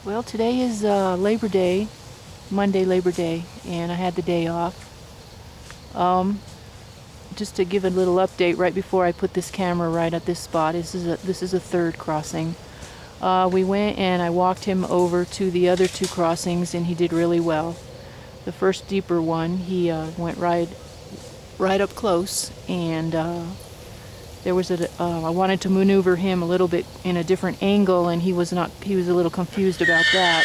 Well, today is Labor Day, Monday Labor Day, and I had the day off. Um, just to give a little update right before I put this camera right at this spot, this is a third crossing. We went and I walked him over to the other two crossings, and he did really well. The first deeper one, he went right up close, and I wanted to maneuver him a little bit in a different angle, and he was a little confused about that.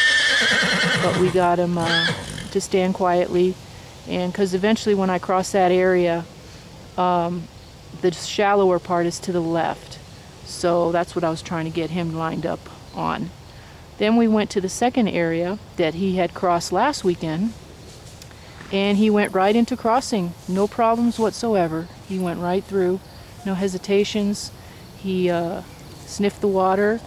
But we got him to stand quietly, and because eventually when I cross that area, the shallower part is to the left. So that's what I was trying to get him lined up on. Then we went to the second area that he had crossed last weekend, and he went right into crossing. No problems whatsoever. He went right through. No hesitations. He sniffed the water,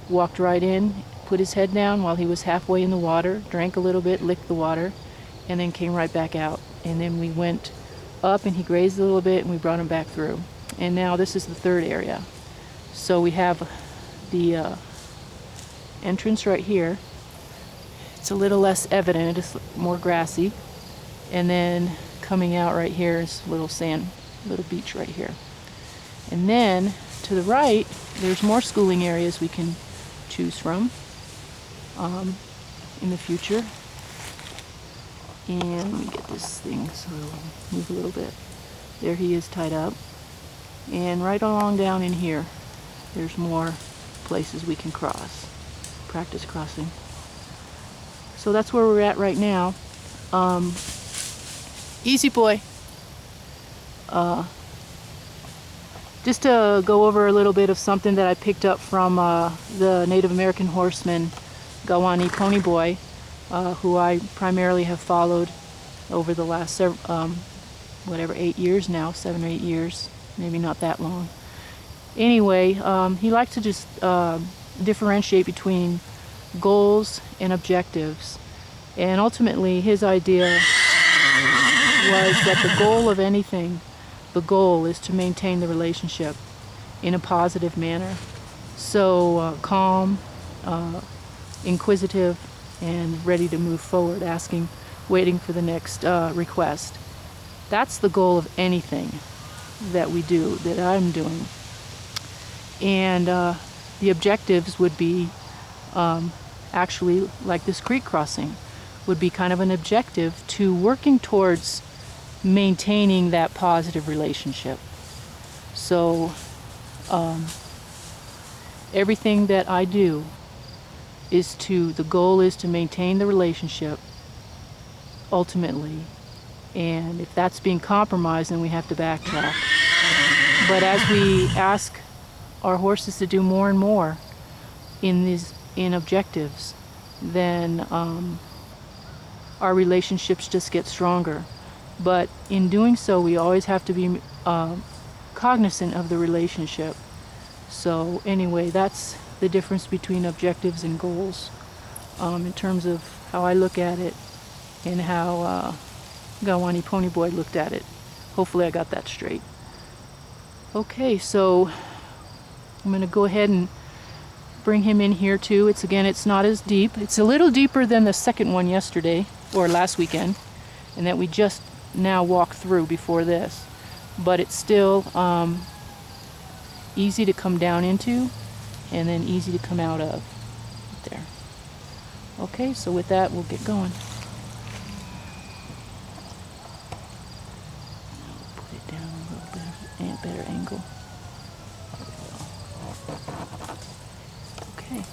walked right in, put his head down while he was halfway in the water, drank a little bit, licked the water, and then came right back out. And then we went up and he grazed a little bit and we brought him back through. And now this is the third area. So we have the entrance right here. It's a little less evident, it's more grassy. And then coming out right here is a little beach right here. And then to the right, there's more schooling areas we can choose from in the future. And let me get this thing so it'll move a little bit. There he is tied up. And right along down in here, there's more places we can cross, practice crossing. So that's where we're at right now. Easy boy. Just to go over a little bit of something that I picked up from the Native American horseman, Gawani Pony Boy, who I primarily have followed over the last 8 years now, 7 or 8 years, maybe not that long. Anyway, he liked to just differentiate between goals and objectives. And ultimately, his idea was that the goal of anything, the goal is to maintain the relationship in a positive manner. So calm, inquisitive, and ready to move forward, waiting for the next request. That's the goal of anything that we do, that I'm doing. And the objectives would be actually, like this creek crossing, would be kind of an objective to working towards maintaining that positive relationship. So everything that I do the goal is to maintain the relationship ultimately. And if that's being compromised, then we have to backtrack. But as we ask our horses to do more and more in objectives, then our relationships just get stronger. But in doing so, we always have to be cognizant of the relationship. So anyway, that's the difference between objectives and goals in terms of how I look at it and how Gawani Pony Boy looked at it. Hopefully I got that straight. Okay, so I'm going to go ahead and bring him in here too. It's not as deep. It's a little deeper than the second one yesterday or last weekend, and that we just now walked through before this. But it's still easy to come down into and then easy to come out of. There. Okay, so with that, we'll get going. Put it down a little bit, better angle. Okay.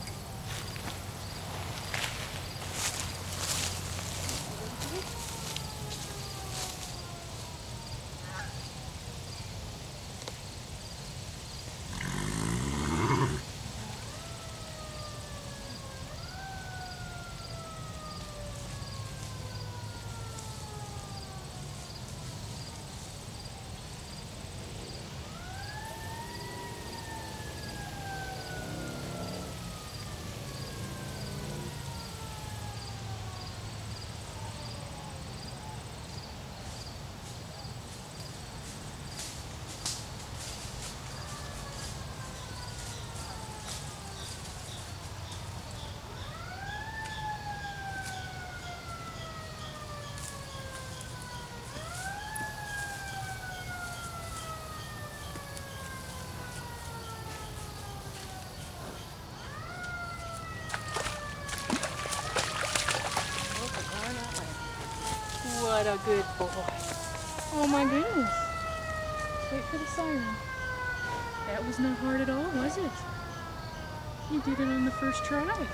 a good boy. Oh my goodness. Wait for the siren. That was not hard at all, was it? You did it on the first try. You first.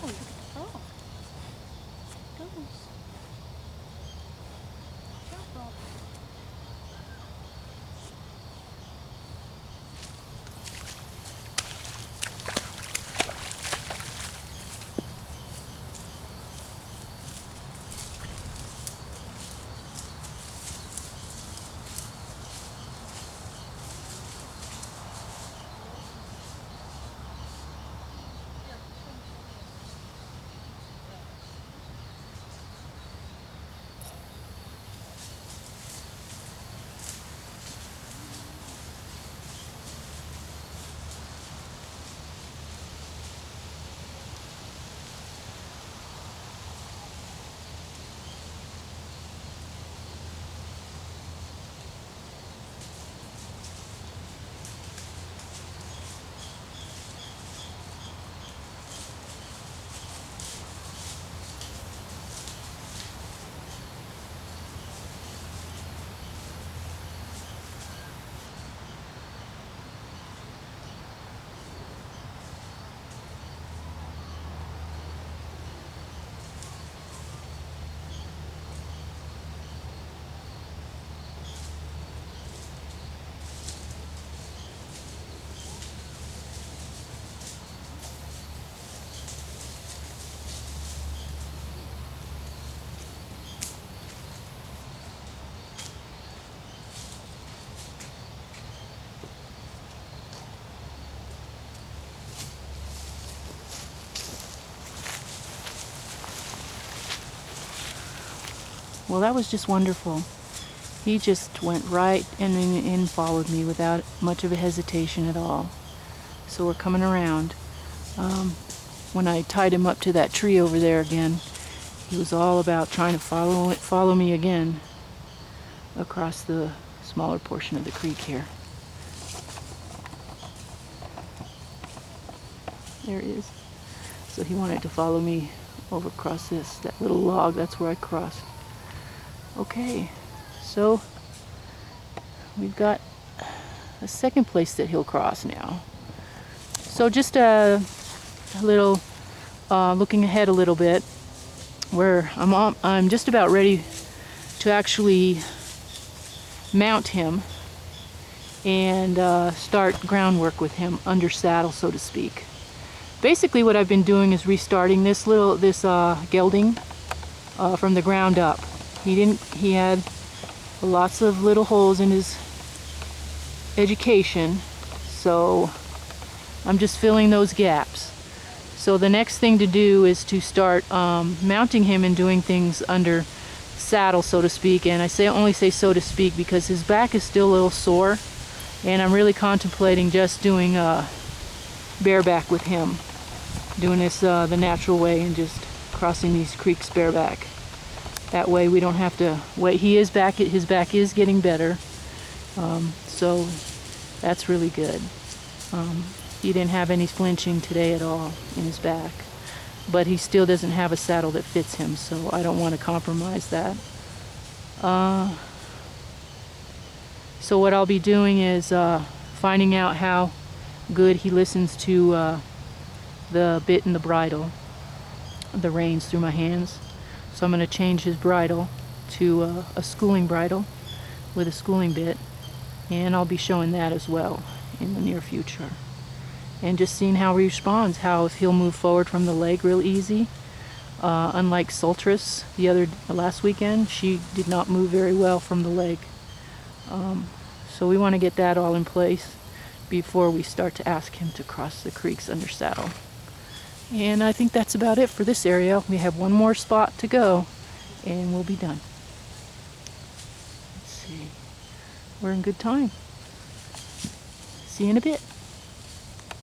Oh, look at the frog. Goes. Ciao, frog. Well, that was just wonderful. He just went right and followed me without much of a hesitation at all. So we're coming around. When I tied him up to that tree over there again, he was all about trying to follow me again across the smaller portion of the creek here. There it is. So he wanted to follow me over across that little log. That's where I crossed. Okay, so we've got a second place that he'll cross now. So just a little looking ahead a little bit, where I'm just about ready to actually mount him and start groundwork with him under saddle, so to speak. Basically what I've been doing is restarting this gelding from the ground up. He had lots of little holes in his education, so I'm just filling those gaps. So the next thing to do is to start mounting him and doing things under saddle, so to speak. And I only say so to speak because his back is still a little sore, and I'm really contemplating just doing bareback with him, doing this the natural way and just crossing these creeks bareback. That way we don't have to wait. His back is getting better, so that's really good. He didn't have any flinching today at all in his back, but he still doesn't have a saddle that fits him, so I don't want to compromise that. So what I'll be doing is finding out how good he listens to the bit and the bridle, the reins through my hands. So I'm going to change his bridle to a schooling bridle with a schooling bit, and I'll be showing that as well in the near future. And just seeing how he responds, if he'll move forward from the leg real easy. Unlike Sultress last weekend, she did not move very well from the leg. So we want to get that all in place before we start to ask him to cross the creeks under saddle. And I think that's about it for this area. We have one more spot to go and we'll be done. Let's see. We're in good time. See you in a bit.